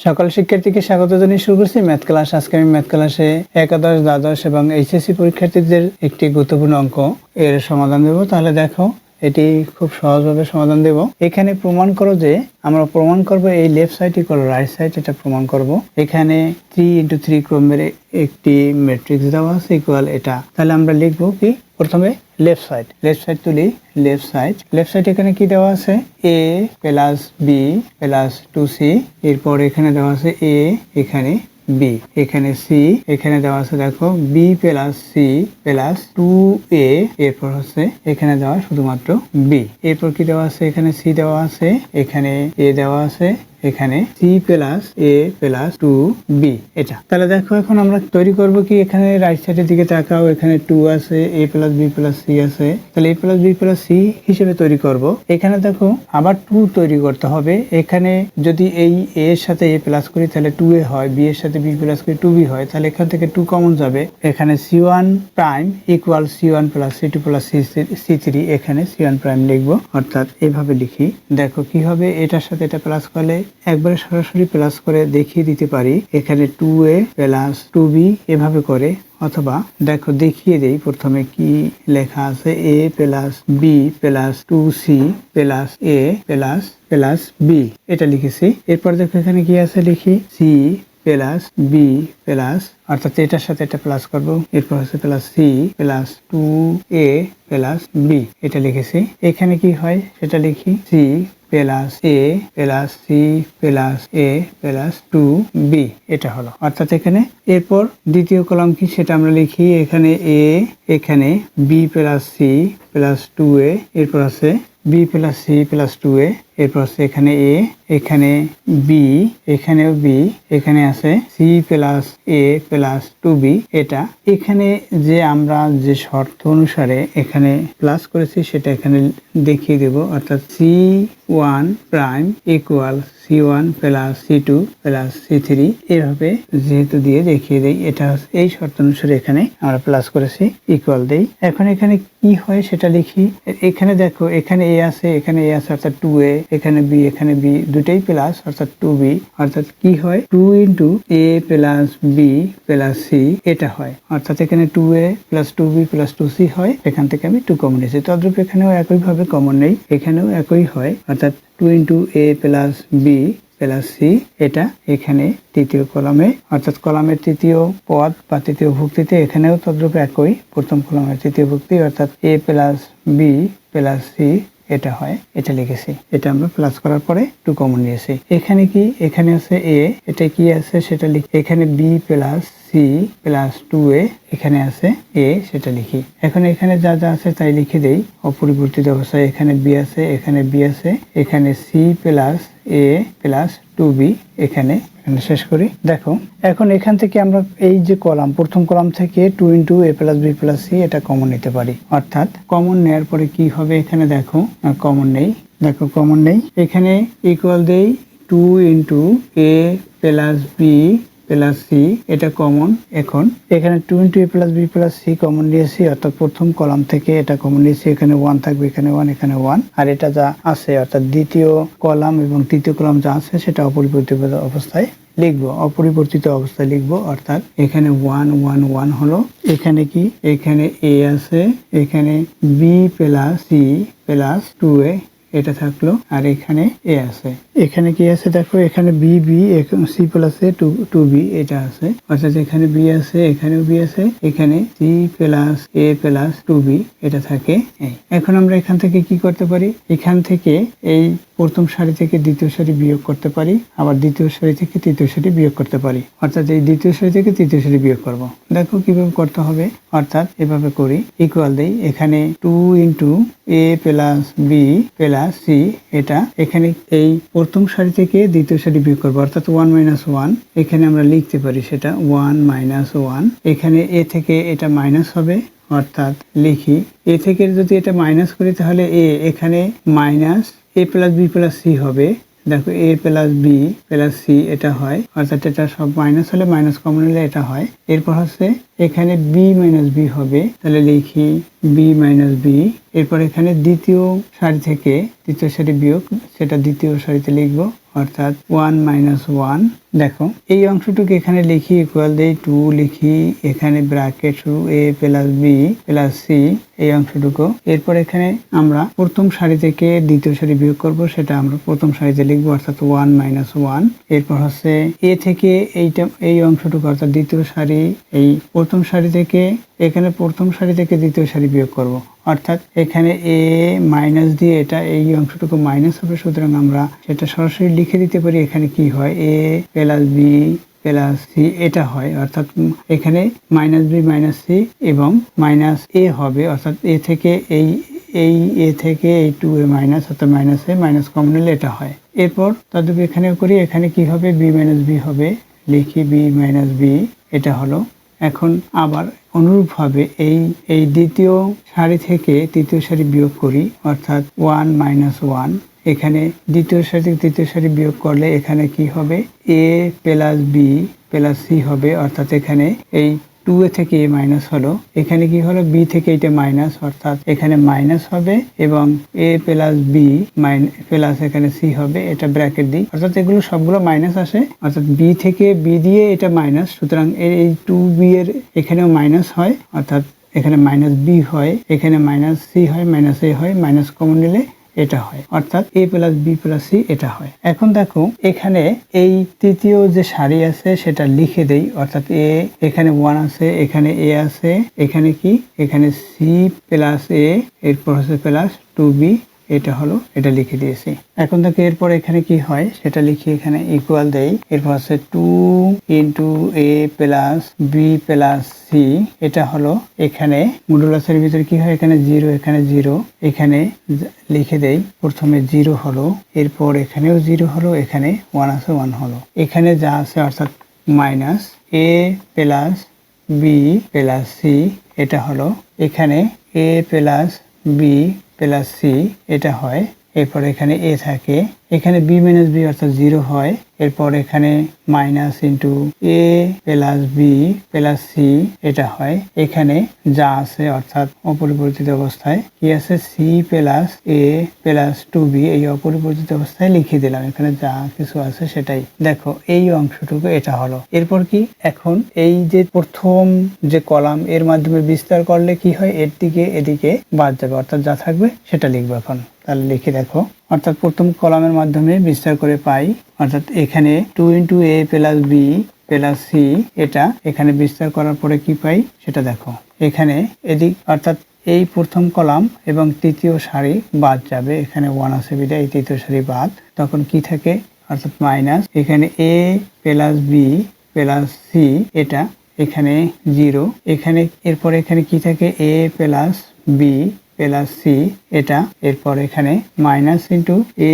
সকল শিক্ষার্থীকে স্বাগত জানিয়ে শুরু করছি ম্যাথ ক্লাস। আজকে আমি ম্যাথ ক্লাসে একাদশ, দ্বাদশ এবং এইচএসসি পরীক্ষার্থীদের একটি গুরুত্বপূর্ণ অঙ্ক এর সমাধান দেব। তাহলে দেখো, এটি খুব সহজভাবে সমাধান দেব। এখানে প্রমাণ করো যে আমরা প্রমাণ করব এই left side equal right side, এটা প্রমাণ করব। এখানে 3 × 3 ক্রমের একটি ম্যাট্রিক্স দেওয়া আছে ইকুয়াল এটা। তাহলে আমরা লিখব কি, প্রথমে লেফট সাইড তুলি। লেফট সাইড এখানে কি দেওয়া আছে, a + b + 2c। এরপর এখানে দেওয়া আছে a, এখানে b, এখানে c, এখানে দেওয়া আছে দেখো b + c + 2a। এরপর হচ্ছে এখানে দেওয়া শুধুমাত্র b। এরপর কি দেওয়া আছে, এখানে c দেওয়া আছে, এখানে a দেওয়া আছে, এখানে c + a + 2b এটা। তাহলে দেখো এখন আমরা তৈরি করব কি, এখানে রাইট সাইডের দিকে তাকাও, এখানে 2 আছে, a + b + c আছে। তাহলে a + b + c হিসেবে তৈরি করব। এখানে দেখো আবার 2 তৈরি করতে হবে। এখানে যদি এই a এর সাথে a প্লাস করি তাহলে 2a হয়, b এর সাথে b প্লাস করি 2b হয়। তাহলে এখান থেকে 2 কমন যাবে। এখানে c1 prime equal c1 + c2 + c3। এখানে c1 প্রাইম লিখবো, অর্থাৎ এভাবে লিখি। দেখো কি হবে, এটার সাথে এটা প্লাস করলে একবারে সরাসরি প্লাস করে দেখিয়ে দিতে পারি। এখানে 2a + 2b এভাবে করে, অথবা দেখো দেখিয়ে দেই প্রথমে কি লেখা আছে, a + b + 2c + a + b এটা লিখেছি। এরপর দেখো এখানে কি আছে, লিখি c + b + অর্থাৎ এটার সাথে এটা প্লাস করব। এরপর হচ্ছে +c + 2a + b এটা লিখেছি। এখানে কি হয় সেটা লিখি, c + a + c + a + 2b এটা হলো, অর্থাৎ এখানে। এরপর দ্বিতীয় কলাম কি সেটা আমরা লিখি, এখানে a, এখানে b + c + 2a, এরপর আছে b + c + 2a, এরপর আছে এখানে a, এখানে b, এখানেও b, এখানে আছে c + a + 2b এটা। এখানে যে আমরা যে শর্ত অনুসারে এখানে প্লাস করেছি সেটা এখানে দেখিয়ে দেব, অর্থাৎ c1 prime equal c1 + c2 + c3 এভাবে যেহেতু দিয়ে দেখিয়ে দেই। এটা এই শর্ত অনুসারে এখানে আমরা প্লাস করেছি, ইকুয়াল দেই। এখন এখানে কি হয় সেটা লিখি। এখানে দেখো এখানে a আছে, এখানে a আছে, অর্থাৎ 2a, এখানে b, এখানে b দুটেই প্লাস, অর্থাৎ 2b, অর্থাৎ কি হয় 2 × a + b + c এটা হয়, অর্থাৎ এখানে 2a + 2b + 2c হয়। এখান থেকে আমি 2 কমন নিয়েছি। তদ্রূপ এখানেও একইভাবে কমন নেই, এখানেও একই হয়, অর্থাৎ 2 × a + b + c এটা এখানে তৃতীয় কলামে, অর্থাৎ কলামের তৃতীয় পদ বা তৃতীয় ভুক্তিতে এখানেও তদ্রূপ একই, প্রথম কলামের তৃতীয় ভুক্তি, অর্থাৎ a + b + c এটা হয়, এটা লিখেছি। এটা আমরা প্লাস করার পরে 2 কমন নিয়েছি। এখানে কি, এখানে আছে a, এটা কি আছে সেটা লিখি। এখানে b + c + 2a, এখানে আছে a সেটা লিখি। এখন এখানে যা যা আছে তাই লিখে দেই অপরিবর্তিত অবস্থায়। এখানে b আছে, এখানে b আছে, এখানে c + a + 2b এখানে শেষ করি। দেখো এখন এখান থেকে আমরা এই যে কলাম, প্রথম কলাম থেকে 2 × a + b + c এটা কমন নিতে পারি, অর্থাৎ কমন নেওয়ার পরে কি হবে, এখানে দেখো কমন নেই, দেখো কমন নেই, এখানে ইকুয়াল দেই 2 × a + b + c এটা কমন। এখন এখানে 2 × a + b + c কমন নিয়েছি, অর্থাৎ প্রথম কলাম থেকে এটা কমন নিয়েছি। এখানে 1 থাকবে, এখানে 1, এখানে 1, আর এটা যা আছে অর্থাৎ দ্বিতীয় কলাম এবং তৃতীয় কলাম যা আছে সেটা অপরিবর্তিত অবস্থায় লিখবো, অপরিবর্তিত অবস্থায় লিখবো, অর্থাৎ এখানে 1 1 1 হলো। এখানে কি, এখানে a আছে, এখানে b + c + 2a এটা থাকলো, আর এখানে a আছে। এখানে কি আছে দেখো, এখানে b c + a 2b এটা আছে, অর্থাৎ এখানে b আছে, এখানেও b আছে, এখানে c + a + 2b এটা থাকে। এখন আমরা এখান থেকে কি করতে পারি, এখান থেকে এই প্রথম সারি থেকে দ্বিতীয় সারি বিয়োগ করতে পারি, আবার দ্বিতীয় সারি থেকে তৃতীয় সারি বিয়োগ করতে পারি, অর্থাৎ এই দ্বিতীয় সারি থেকে তৃতীয় সারি বিয়োগ করব। দেখো কিভাবে করতে হবে, অর্থাৎ এভাবে করি, ইকুয়াল দেই। এখানে 2 × a + b + c এটা, এখানে এই প্রথম সারি থেকে দ্বিতীয় সারি বিয়োগ করবো, অর্থাৎ 1 - 1 এখানে আমরা লিখতে পারি সেটা 1 - 1। এখানে a থেকে এটা মাইনাস হবে, অর্থাৎ লিখি a থেকে যদি এটা মাইনাস করি তাহলে a, এখানে মাইনাস a + b + c হবে। দেখো a + b + c এটা হয়, অর্থাৎ এটা সব মাইনাস হলে মাইনাস কমন নিলে এটা হয়। এরপর হচ্ছে এখানে বি মাইনাস বি হবে, তাহলে লিখি বি মাইনাস বি। এরপর এখানে দ্বিতীয় সারি থেকে তৃতীয় সারি বিয়োগ, সেটা দ্বিতীয় সারিতে লিখবো, অর্থাৎ 1 মাইনাস 1। দেখো এই অংশটুকু এখানে লিখি ইকুয়াল দিয়ে 2 লিখি, এখানে ব্র্যাকেট শুরু এ প্লাস বি প্লাস সি এই অংশটুকু। এরপর এখানে আমরা প্রথম সারি থেকে দ্বিতীয় সারি বিয়োগ করব, সেটা আমরা প্রথম সারিতে লিখবো, অর্থাৎ 1 মাইনাস 1। এরপর হচ্ছে এ থেকে এই অংশটুকু অর্থাৎ দ্বিতীয় সারি, এই প্রথম সারি থেকে এখানে প্রথম সারি থেকে দ্বিতীয় সারি বিয়োগ করব, অর্থাৎ এখানে এ মাইনাস দিয়ে এটা এই অংশটুকু মাইনাস হবে, সুতরাং আমরা সেটা সরাসরি লিখে দিতে পারি। এখানে কি হয়, এ প্লাস বি প্লাস সি এটা হয়, অর্থাৎ এখানে মাইনাস বি মাইনাস সি এবং মাইনাস এ হবে, অর্থাৎ এ থেকে এই এ থেকে এই 2a মাইনাস, অর্থাৎ মাইনাস এ মাইনাস কমন নিলে এটা হয়। এরপর তদ্রূপ এখানেও করি, এখানে কি হবে, বি মাইনাস বি হবে, লিখি বি মাইনাস বি এটা হলো। এখন আবার অনুরূপভাবে এই দ্বিতীয় সারি থেকে তৃতীয় সারি বিয়োগ করি, অর্থাৎ 1 মাইনাস 1। এখানে দ্বিতীয় সারি থেকে তৃতীয় সারি বিয়োগ করলে এখানে কি হবে, এ প্লাস বি প্লাস সি হবে, অর্থাৎ এখানে এই 2a থেকে a মাইনাস হলো, এখানে কি হলো, b থেকে এটা মাইনাস, অর্থাৎ এখানে মাইনাস হবে এবং a প্লাস b প্লাস এখানে c হবে, এটা ব্র্যাকেট দিই, অর্থাৎ এগুলো সবগুলো মাইনাস আসে, অর্থাৎ b থেকে b দিয়ে এটা মাইনাস, সুতরাং এই 2b এর এখানেও মাইনাস হয়, অর্থাৎ এখানে মাইনাস b হয়, এখানে মাইনাস c হয়, মাইনাস a হয়, মাইনাস কমন নিলে এটা হয়, অর্থাৎ a plus B plus C এটা হয়। এখন দেখো এখানে এই তৃতীয় যে সারি আছে সেটা লিখে দেই, অর্থাৎ এখানে 1 আছে, এখানে a আছে, এখানে কি, এখানে c প্লাস a, এরপর হচ্ছে প্লাস 2b এটা হলো, এটা লিখে দিয়েছি। এখন দেখো এরপর এখানে কি হয় সেটা লিখি, এখানে ইকুয়াল দেই, এরপর হচ্ছে 2 into a plus B plus C এটা হলো। এখানে মডুলাসের ভিতরে কি হয়, এখানে 0 এখানে 0, এখানে লিখে দেই, প্রথমে 0 হলো, এরপর এখানেও 0 হলো, এখানে 1 আছে 1 হলো, এখানে যা আছে অর্থাৎ minus a plus B plus C এটা হলো, এখানে a plus B plus C এটা হয়, এরপর এখানে a থাকে, এখানে b মাইনাস বি অর্থাৎ 0 হয়, এরপর এখানে minus into a plus B plus C এটা হয়, এখানে যা আছে অর্থাৎ অপরিবর্তিত অবস্থায় কি আছে, c plus a plus 2b এই অপরিবর্তিত অবস্থায় লিখে দিলাম, এখানে যা কিছু আছে সেটাই। দেখো এই অংশটুকু এটা হলো। এরপর কি, এখন এই যে প্রথম যে কলাম এর মাধ্যমে বিস্তার করলে কি হয়, এর দিকে এদিকে বাদ যাবে, অর্থাৎ যা থাকবে সেটা লিখবো এখন। তাহলে লিখে দেখো, অর্থাৎ প্রথম কলামের মাধ্যমে বিস্তার করে পাই, অর্থাৎ এখানে 2 into a plus B plus C এটা এখানে বিস্তার করার পরে কি পাই সেটা দেখো, এখানে এদিক অর্থাৎ এই প্রথম কলাম এবং তৃতীয় সারি বাদ যাবে, এখানে 1 আছে বিধায় এই তৃতীয় সারি বাদ, তখন কি থাকে, অর্থাৎ মাইনাস, এখানে a plus B plus C এটা এখানে 0, এখানে এরপর এখানে কি থাকে, a plus B plus C এটা, এরপর এখানে minus into a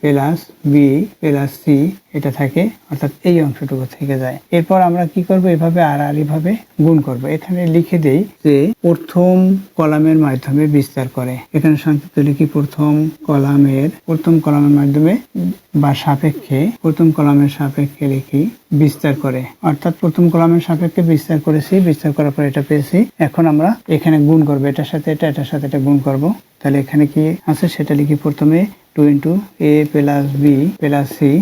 plus B plus C এটা থাকে, অর্থাৎ এই অংশটুকু থেকে যায়। এরপর আমরা কি করব, এভাবে আড়াআড়ি ভাবে গুণ করব। এখানে লিখে দেই যে প্রথম কলামের মাধ্যমে বিস্তার করে, এখানে সংক্ষিপ্ত লিখি প্রথম কলামের মাধ্যমে বা সাপেক্ষে, প্রথম কলামের সাপেক্ষে লিখি বিস্তার করে, অর্থাৎ প্রথম কলামের সাপেক্ষে বিস্তার করেছি, বিস্তার করার পর এটা পেয়েছি। এখন আমরা এখানে গুণ করব, এটার সাথে এটার সাথে এটা গুণ করব। তাহলে এখানে কি আছে সেটা লিখি, প্রথমে 2 into a plus B plus C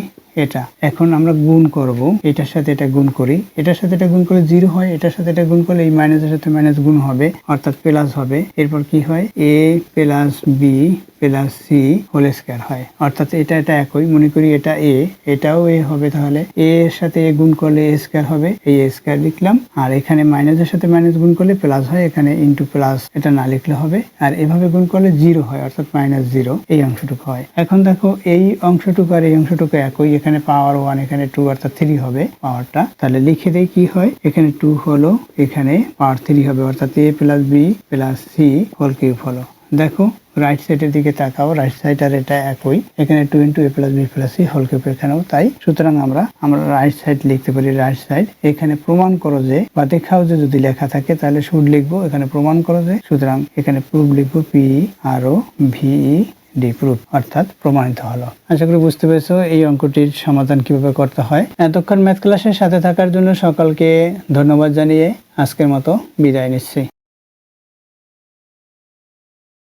এটা, এখন আমরা গুণ করব, এটার সাথে এটা গুণ করি, এটার সাথে এটা গুণ করলে 0 হয়, এটার সাথে এটা গুণ করলে এই মাইনাসের সাথে মাইনাস গুণ হবে, অর্থাৎ প্লাস হবে। এরপর কি হয়, a plus B plus C whole square হয়, অর্থাৎ এটা একই, মনে করি এটা a, এটাও a হবে, তাহলে a এর সাথে a গুণ করলে a স্কয়ার হবে, এই a স্কয়ার লিখলাম, আর এখানে মাইনাসের সাথে মাইনাস গুণ করলে প্লাস হয়, এখানে ইনটু প্লাস এটা না লিখলে হবে, আর এভাবে গুণ করলে 0 হয়, অর্থাৎ -0 এই অংশটুকু হয়। এখন দেখো এই অংশটুকু আর এই অংশটুকু একই, এখানে পাওয়ার 1 এখানে 2 অর্থাৎ 3 হবে পাওয়ারটা, তাহলে লিখে দেই কি হয়, এখানে 2 হলো, এখানে পাওয়ার 3 হবে, অর্থাৎ a plus B plus C whole cube হলো। দেখো রাইট সাইডের দিকে তাকাও, রাইট সাইড আর এটা একই, এখানে 2 into a plus B plus C whole cube এখানেও তাই, সুতরাং আমরা রাইট সাইড লিখতে পারি, রাইট সাইড। এখানে প্রমাণ করো যে বা দেখাও যে যদি লেখা থাকে তাহলে শুড লিখবো, এখানে প্রমাণ করো যে, সুতরাং এখানে প্রুফ লিখবো, পি আর ও ভি ডি প্রুফ অর্থাৎ প্রমাণিত হলো। আশা করি বুঝতে পেরেছো এই অঙ্কটির সমাধান কিভাবে করতে হয়। এতক্ষণ ম্যাথ ক্লাসের সাথে থাকার জন্য সকলকে ধন্যবাদ জানিয়ে আজকের মতো বিদায় নিচ্ছি।